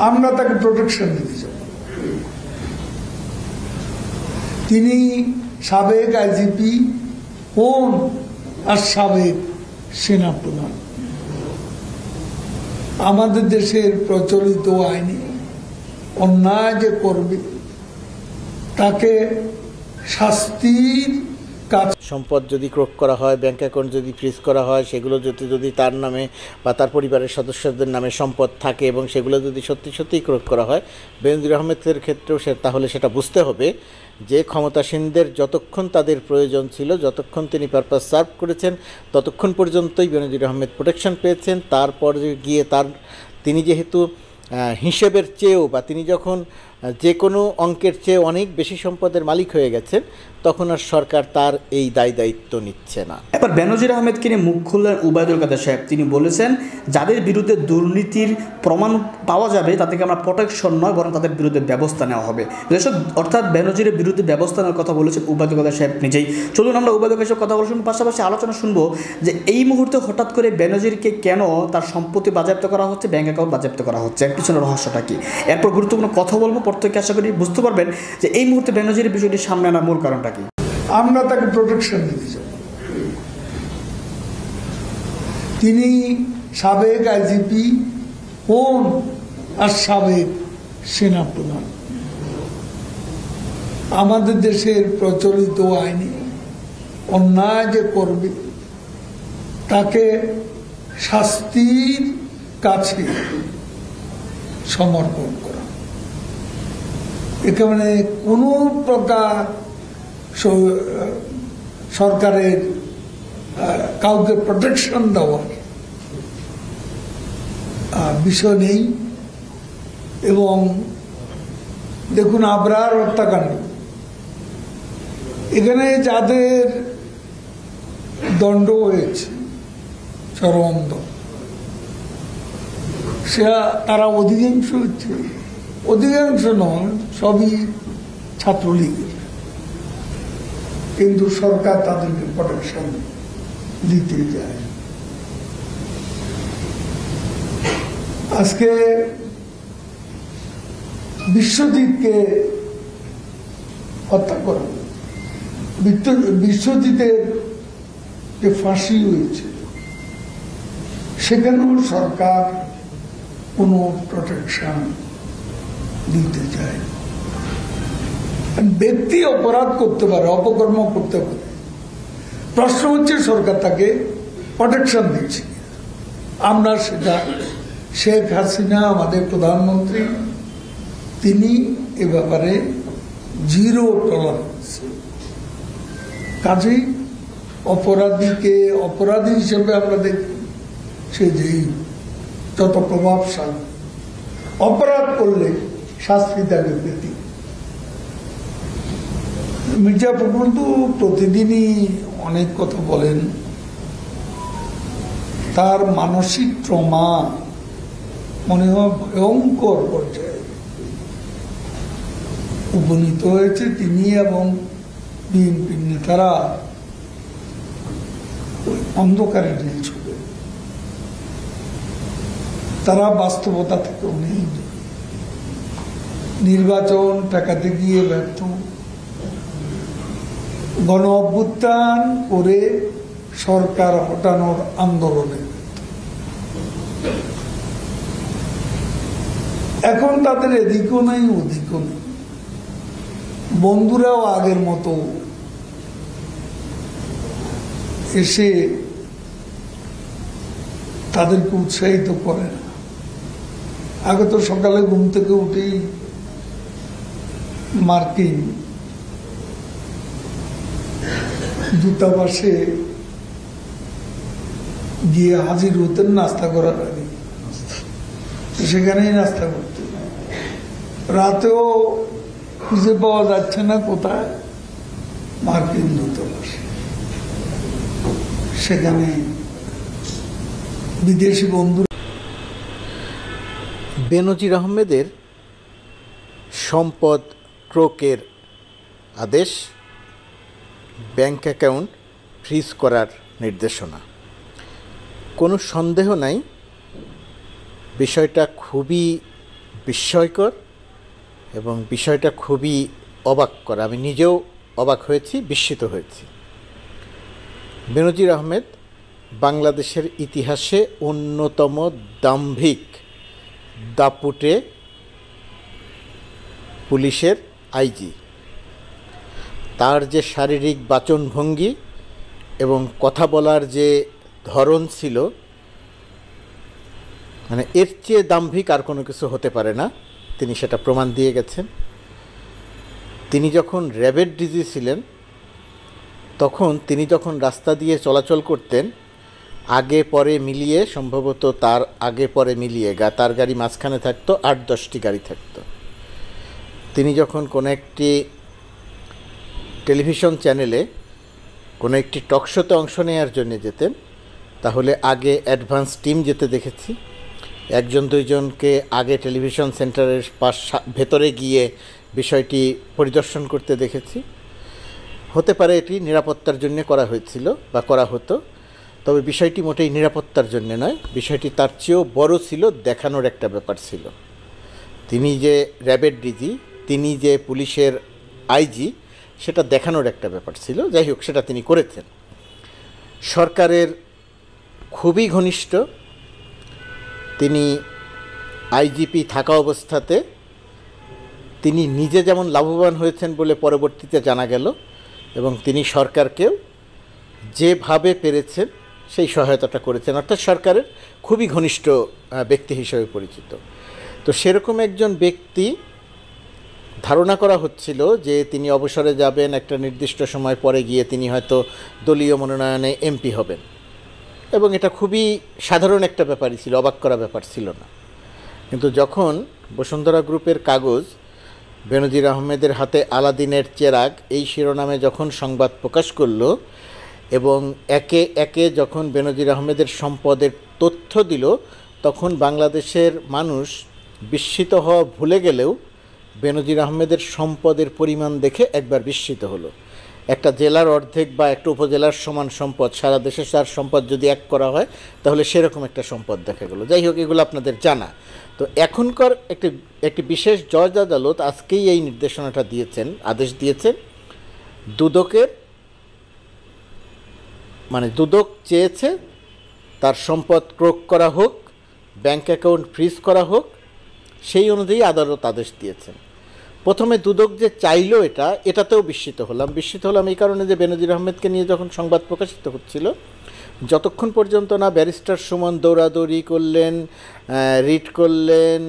আমরা তাকে প্রোটেকশন দিতে চাই। তিনি সাবেক আইজিপি হন আর সাবেক সেনাপ্রধান। আমাদের দেশের প্রচলিত আইনে অন্যায় যে করবে তাকে শাস্তির কাজ। সম্পদ যদি ক্রোক করা হয়, ব্যাংক অ্যাকাউন্ট যদি ফ্রিজ করা হয়, সেগুলো যদি তার নামে বা তার পরিবারের সদস্যদের নামে সম্পদ থাকে এবং সেগুলো যদি সত্যি সত্যিই ক্রোক করা হয়, বেনজির আহমেদের ক্ষেত্রেও তাহলে সেটা বুঝতে হবে যে ক্ষমতাসীনদের যতক্ষণ তাদের প্রয়োজন ছিল, যতক্ষণ তিনি পারপাস সার্ভ করেছেন, ততক্ষণ পর্যন্তই বেনজির আহমেদ প্রোটেকশন পেয়েছেন। তারপর গিয়ে তিনি যেহেতু হিসেবের চেয়েও বা তিনি যখন যে কোনো অঙ্কের চেয়ে অনেক বেশি সম্পদের মালিক হয়ে গেছেন, তখন আর সরকার তার এই দায়িত্ব নিচ্ছে না। এবার বেনজির আহমেদকে নিয়ে মুখ খুললেন ওবায়দুল কাদের সাহেব। তিনি বলেছেন যাদের বিরুদ্ধে দুর্নীতির প্রমাণ পাওয়া যাবে তাদেরকে আমরা প্রোটেকশন নয়, বরং তাদের বিরুদ্ধে ব্যবস্থা নেওয়া হবে। অর্থাৎ বেনজিরের বিরুদ্ধে ব্যবস্থা নেওয়ার কথা বলেছেন ওবায়দুল কাদের সাহেব নিজেই। চলুন আমরা ওবায়দুল কাদের সাহেব কথা বলার সময় পাশাপাশি আলোচনা শুনবো যে এই মুহূর্তে হঠাৎ করে বেনজিরকে কেন তার সম্পত্তি বাজেয়াপ্ত করা হচ্ছে, ব্যাংক অ্যাকাউন্ট বাজেয়াপ্ত করা হচ্ছে, এর পিছনে রহস্যটা কি? এরপর গুরুত্বপূর্ণ কথা বলবো, প্রত্যেকে আশা করি বুঝতে পারবেন যে এই মুহূর্তে বেনজিরের বিষয়টি সামনে আনার মূল কারণটা কি। আমরা তাকে প্রোটেকশন দিতে চাই। তিনি সাবেক আইজিপি হন আর সাবেক সেনাপ্রধান। আমাদের দেশের প্রচলিত আইনে অন্যায় যে করবে তাকে শাস্তির কাছে সমর্পণ করা। এখানে কোনো প্রকার সরকারের কাউকে প্রোটেকশন দেওয়ার বিষয় নেই। এবং দেখুন আবরার হত্যাকাণ্ড, এখানে যাদের দণ্ড হয়েছে চরম দণ্ড, তারা অধিকাংশ নয়, সবই ছাত্রলীগের, কিন্তু সরকার তাদেরকে প্রোটেকশন দিতে যায়। আজকে বিশ্বজিৎকে হত্যা করা, বিশ্বজিতের যে ফাঁসি হয়েছে সেখানেও সরকার কোনো প্রোটেকশন দিতে চায়। ব্যক্তি অপরাধ করতে পারে, অপকর্ম করতে পারে, প্রশ্ন হচ্ছে সরকার তাকে প্রোটেকশন দিচ্ছে। আমরা সেটা শেখ হাসিনা আমাদের প্রধানমন্ত্রী, তিনি এ ব্যাপারে জিরো টলারেন্স। কাজেই অপরাধীকে অপরাধী হিসেবে আমরা দেখি, সে যেই যত প্রভাবশালী, অপরাধ করলে শাস্তি তাকে পেতে। মির্জা ফখরুল তো প্রতিদিনই অনেক কথা বলেন, তার মানসিক ট্রমা মনে হয় ভয়ঙ্কর পর্যায়ে উপনীত হয়েছে। তিনি এবং বিএনপির নেতারা অন্ধকারে ঢিল ছুড়ে, তারা বাস্তবতা থেকেও নেই। নির্বাচন ঠেকাতে গিয়ে ব্যর্থ, গণ অভ্যুত্থান করে সরকার হটানোর আন্দোলনে এখন তাদের এদিকও নেই ওদিকও নেই। বন্ধুরাও আগের মতো এসে তাদেরকে উৎসাহিত করে না। আগে তো সকালে ঘুম থেকে উঠেই মার্কিন দূতাবাসে গিয়ে হাজির হতেন নাস্তা করার আগে, সেখানেই নাস্তা করতেন। রাতেও খুঁজে পাওয়া যাচ্ছে না কোথায়, মার্কিন দূতাবাসে, সেখানে বিদেশি বন্ধু। বেনজির আহমেদের সম্পদ ক্রোকের আদেশ, ব্যাংক অ্যাকাউন্ট ফ্রিজ করার নির্দেশনা, কোনো সন্দেহ নাই বিষয়টা খুবই বিস্ময়কর এবং বিষয়টা খুবই অবাক করা। আমি নিজেও অবাক হয়েছি, বিস্মিত হয়েছি। বেনজির আহমেদ বাংলাদেশের ইতিহাসে অন্যতম দাম্ভিক দাপুটে পুলিশের আইজি। তার যে শারীরিক বাচনভঙ্গি এবং কথা বলার যে ধরন ছিল, মানে এর চেয়ে দাম্ভিক আর কোনো কিছু হতে পারে না। তিনি সেটা প্রমাণ দিয়ে গেছেন। তিনি যখন র্যাবের ডিজি ছিলেন, তখন তিনি যখন রাস্তা দিয়ে চলাচল করতেন, আগে পরে মিলিয়ে, সম্ভবত তার আগে পরে মিলিয়ে তার গাড়ি মাঝখানে থাকতো, 8-10টি গাড়ি থাকতো। তিনি যখন কোনো একটি টেলিভিশন চ্যানেলে কোনো একটি টক শোতে অংশ নেওয়ার জন্য যেতেন, তাহলে আগে অ্যাডভান্স টিম যেতে দেখেছি। 1-2জনকে আগে টেলিভিশন সেন্টারের ভেতরে গিয়ে বিষয়টি পরিদর্শন করতে দেখেছি। হতে পারে এটি নিরাপত্তার জন্য করা হয়েছিল বা করা হতো, তবে বিষয়টি মোটেই নিরাপত্তার জন্য নয়। বিষয়টি তার চেয়েও বড় ছিল, দেখানোর একটা ব্যাপার ছিল। তিনি যে র্যাবের ডিজি, তিনি যে পুলিশের আইজি, সেটা দেখানোর একটা ব্যাপার ছিল। যাই হোক, সেটা তিনি করেছেন। সরকারের খুবই ঘনিষ্ঠ। তিনি আইজিপি থাকা অবস্থাতে তিনি নিজে যেমন লাভবান হয়েছেন বলে পরবর্তীতে জানা গেল, এবং তিনি সরকারকেও যেভাবে পেরেছেন সেই সহায়তাটা করেছেন, অর্থাৎ সরকারের খুবই ঘনিষ্ঠ ব্যক্তি হিসেবে পরিচিত। তো সেরকম একজন ব্যক্তি, ধারণা করা হচ্ছিল যে তিনি অবসরে যাবেন, একটা নির্দিষ্ট সময় পরে গিয়ে তিনি হয়তো দলীয় মনোনয়নে এমপি হবেন, এবং এটা খুবই সাধারণ একটা ব্যাপারই ছিল, অবাক করা ব্যাপার ছিল না। কিন্তু যখন বসুন্ধরা গ্রুপের কাগজ বেনজির আহমেদের হাতে আলাদিনের চেরাগ এই শিরোনামে যখন সংবাদ প্রকাশ করল, এবং একে একে যখন বেনজির আহমেদের সম্পদের তথ্য দিল, তখন বাংলাদেশের মানুষ বিস্মিত হওয়া ভুলে গেলেও বেনজির আহমেদের সম্পদের পরিমাণ দেখে একবার বিস্মিত হলো। একটা জেলার অর্ধেক বা একটা উপজেলার সমান সম্পদ, সারা দেশে তার সম্পদ যদি এক করা হয়, তাহলে সেরকম একটা সম্পদ দেখা গেল। যাই হোক, এগুলো আপনাদের জানা। তো এখনকার একটি বিশেষ জজ আদালত আজকেই এই নির্দেশনাটা দিয়েছেন, আদেশ দিয়েছেন, দুদকের, মানে দুদক চেয়েছে তার সম্পদ ক্রোক করা হোক, ব্যাংক অ্যাকাউন্ট ফ্রিজ করা হোক, সেই অনুযায়ী আদালত আদেশ দিয়েছেন। প্রথমে দুদক যে চাইলো এটাতেও বিস্মিত হলাম এই কারণে যে বেনজির আহমেদকে নিয়ে যখন সংবাদ প্রকাশিত হচ্ছিল, যতক্ষণ পর্যন্ত না ব্যারিস্টার সুমন দৌড়াদৌড়ি করলেন, রিট করলেন,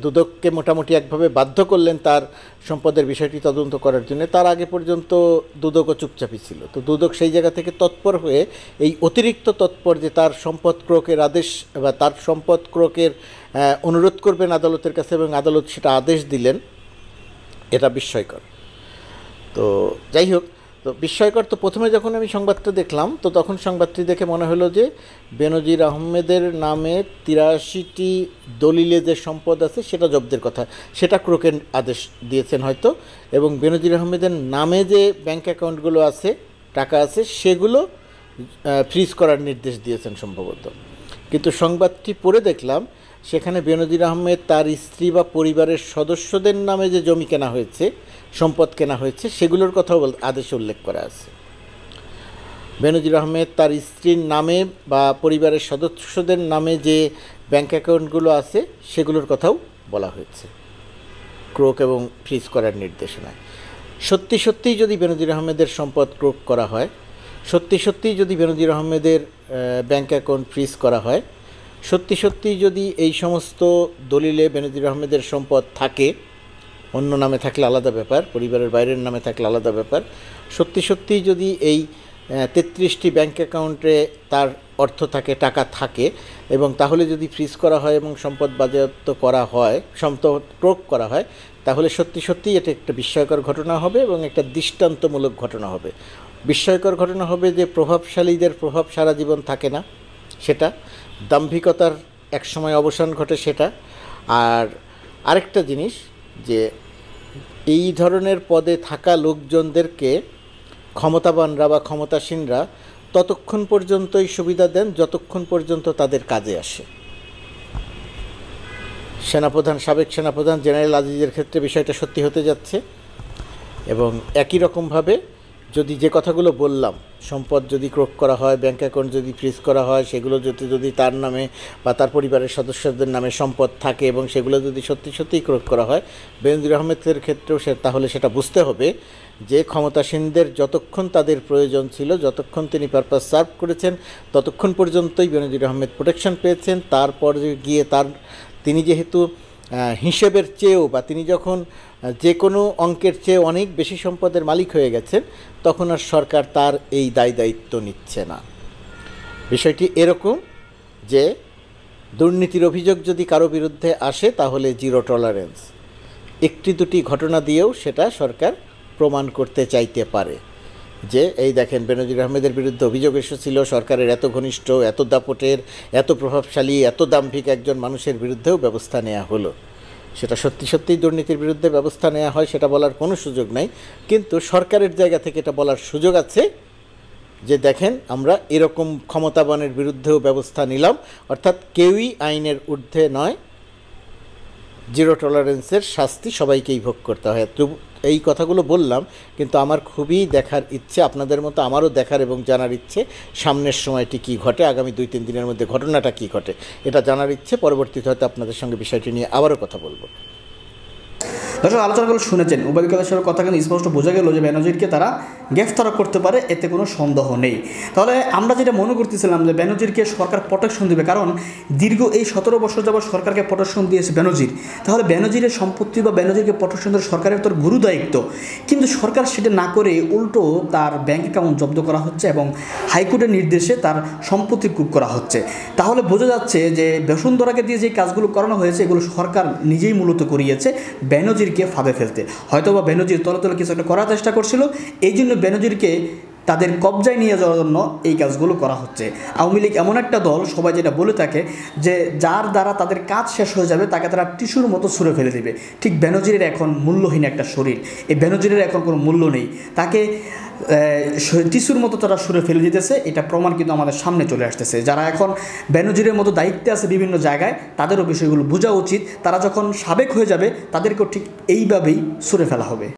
দুদককে মোটামুটি একভাবে বাধ্য করলেন তার সম্পদের বিষয়টি তদন্ত করার জন্য, তার আগে পর্যন্ত দুদকও চুপচাপই ছিল। তো দুদক সেই জায়গা থেকে তৎপর হয়ে এই অতিরিক্ত তৎপর যে তার সম্পদ ক্রোকের আদেশ বা তার সম্পদ ক্রোকের অনুরোধ করবেন আদালতের কাছে, এবং আদালত সেটা আদেশ দিলেন, এটা বিস্ময়কর। তো যাই হোক, তো বিস্ময়কর। তো প্রথমে যখন আমি সংবাদটা দেখলাম, তো তখন সংবাদটি দেখে মনে হলো যে বেনজির আহমেদের নামে 83টি দলিলে যে সম্পদ আছে সেটা জব্দের কথা, সেটা ক্রোকের আদেশ দিয়েছেন হয়তো, এবং বেনজির আহমেদের নামে যে ব্যাংক অ্যাকাউন্টগুলো আছে, টাকা আছে, সেগুলো ফ্রিজ করার নির্দেশ দিয়েছেন সম্ভবত। কিন্তু সংবাদটি পড়ে দেখলাম সেখানে বেনজির আহমেদ তার স্ত্রী বা পরিবারের সদস্যদের নামে যে জমি কেনা হয়েছে, সম্পদ কেনা হয়েছে, সেগুলোর কথাও আদেশে উল্লেখ করা আছে। বেনজির আহমেদ তার স্ত্রীর নামে বা পরিবারের সদস্যদের নামে যে ব্যাংক অ্যাকাউন্টগুলো আছে সেগুলোর কথাও বলা হয়েছে ক্রোক এবং ফ্রিজ করার নির্দেশনায়। সত্যিই যদি বেনজির আহমেদের সম্পদ ক্রোক করা হয়, সত্যিই যদি বেনজির আহমেদের ব্যাংক অ্যাকাউন্ট ফ্রিজ করা হয়, সত্যিই যদি এই সমস্ত দলিলে বেনজির আহমেদের সম্পদ থাকে, অন্য নামে থাকলে আলাদা ব্যাপার, পরিবারের বাইরের নামে থাকলে আলাদা ব্যাপার, সত্যিই যদি এই 33টি ব্যাংক অ্যাকাউন্টে তার অর্থ থাকে, টাকা থাকে, এবং তাহলে যদি ফ্রিজ করা হয় এবং সম্পদ বাজেয়াপ্ত করা হয়, সম্পদ ক্রোক করা হয়, তাহলে সত্যিই এটা একটা বিস্ময়কর ঘটনা হবে এবং একটা দৃষ্টান্তমূলক ঘটনা হবে। বিস্ময়কর ঘটনা হবে যে প্রভাবশালীদের প্রভাব সারা জীবন থাকে না, সেটা দাম্ভিকতার একসময় অবসান ঘটে সেটা। আর আরেকটা জিনিস, যে এই ধরনের পদে থাকা লোকজনদেরকে ক্ষমতাবানরা বা ক্ষমতাসীনরা ততক্ষণ পর্যন্তই সুবিধা দেন যতক্ষণ পর্যন্ত তাদের কাজে আসে। সেনাপ্রধান, সাবেক সেনাপ্রধান জেনারেল আজিজের ক্ষেত্রে বিষয়টা সত্যি হতে যাচ্ছে। এবং একই রকমভাবে যদি যে কথাগুলো বললাম, সম্পদ যদি ক্রোক করা হয়, ব্যাঙ্ক অ্যাকাউন্ট যদি ফ্রিজ করা হয়, সেগুলো যদি তার নামে বা তার পরিবারের সদস্যদের নামে সম্পদ থাকে এবং সেগুলো যদি সত্যি সত্যিই ক্রোক করা হয়, বেনজির আহমেদের ক্ষেত্রেও তাহলে সেটা বুঝতে হবে যে ক্ষমতাসীনদের যতক্ষণ তাদের প্রয়োজন ছিল, যতক্ষণ তিনি পারপাস সার্ভ করেছেন, ততক্ষণ পর্যন্তই বেনজির আহমেদ প্রোটেকশন পেয়েছেন। তারপর গিয়ে তিনি যেহেতু হিসেবের চেয়েও বা তিনি যখন যে কোনো অঙ্কের চেয়ে অনেক বেশি সম্পদের মালিক হয়ে গেছেন, তখন আর সরকার তার এই দায়িত্ব নিচ্ছে না। বিষয়টি এরকম যে দুর্নীতির অভিযোগ যদি কারো বিরুদ্ধে আসে তাহলে জিরো টলারেন্স। একটি দুটি ঘটনা দিয়েও সেটা সরকার প্রমাণ করতে চাইতে পারে যে এই দেখেন বেনজির আহমেদের বিরুদ্ধে অভিযোগ এসেছিল, সরকারের এত ঘনিষ্ঠ, এত দাপটের, এত প্রভাবশালী, এত দাম্ভিক একজন মানুষের বিরুদ্ধেও ব্যবস্থা নেওয়া হলো। সেটা সত্যিই দুর্নীতির বিরুদ্ধে ব্যবস্থা নেওয়া হয় সেটা বলার কোনো সুযোগ নাই, কিন্তু সরকারের জায়গা থেকে এটা বলার সুযোগ আছে যে দেখেন আমরা এরকম ক্ষমতাবানের বিরুদ্ধেও ব্যবস্থা নিলাম। অর্থাৎ কেউই আইনের ঊর্ধ্বে নয়, জিরো টলারেন্সের শাস্তি সবাইকেই ভোগ করতে হয়। এই কথাগুলো বললাম, কিন্তু আমার খুবই দেখার ইচ্ছে, আপনাদের মতো আমারও দেখার এবং জানার ইচ্ছে সামনের সময়টি কী ঘটে, আগামী 2-3 দিনের মধ্যে ঘটনাটা কী ঘটে এটা জানার ইচ্ছে। পরবর্তীতে হয়তো আপনাদের সঙ্গে বিষয়টি নিয়ে আবারও কথা বলবো। দর্শক, আলোচনাগুলো শুনেছেন, উবায়দুল কাদের সাহেবের কথা কিন্তু স্পষ্ট বোঝা গেল যে বেনজিরকে তারা গ্রেফতার করতে পারে, এতে কোনো সন্দেহ নেই। তাহলে আমরা যেটা মনে করতেছিলাম যে বেনজিরকে সরকার প্রোটেকশন দেবে, কারণ দীর্ঘ এই 17 বছর যাবত সরকারকে প্রোটেকশন দিয়েছে বেনজির, তাহলে বেনজিরের সম্পত্তি বা বেনজিরকে প্রোটেকশন দেওয়ার সরকারের তোর গুরু দায়িত্ব। কিন্তু সরকার সেটা না করে উল্টো তার ব্যাঙ্ক অ্যাকাউন্ট জব্দ করা হচ্ছে এবং হাইকোর্টের নির্দেশে তার সম্পত্তি কুপ করা হচ্ছে। তাহলে বোঝা যাচ্ছে যে বসুন্ধরাকে দিয়ে যে কাজগুলো করানো হয়েছে এগুলো সরকার নিজেই মূলত করিয়েছে বেনজিরকে ফাঁদে ফেলতে। হয়তোবা বেনজির তলে তলে কিছু একটা করার চেষ্টা করছিল, এই জন্য বেনজিরকে তাদের কবজায় নিয়ে যাওয়ার জন্য এই কাজগুলো করা হচ্ছে। আওয়ামী লীগ এমন একটা দল, সবাই যেটা বলে থাকে যে যার দ্বারা তাদের কাজ শেষ হয়ে যাবে তাকে তারা টিস্যুর মতো ছুঁড়ে ফেলে দেবে। ঠিক বেনজিরের এখন মূল্যহীন একটা শরীর, এই বেনজিরের এখন কোনো মূল্য নেই, তাকে টিস্যুর মতো তারা ছুঁড়ে ফেলে দিতেছে। এটা প্রমাণ কিন্তু আমাদের সামনে চলে আসতেছে। যারা এখন বেনজিরের মতো দায়িত্বে আছে বিভিন্ন জায়গায়, তাদেরও বিষয়গুলো বোঝা উচিত। তারা যখন সাবেক হয়ে যাবে তাদেরকেও ঠিক এইভাবেই ছুঁড়ে ফেলা হবে।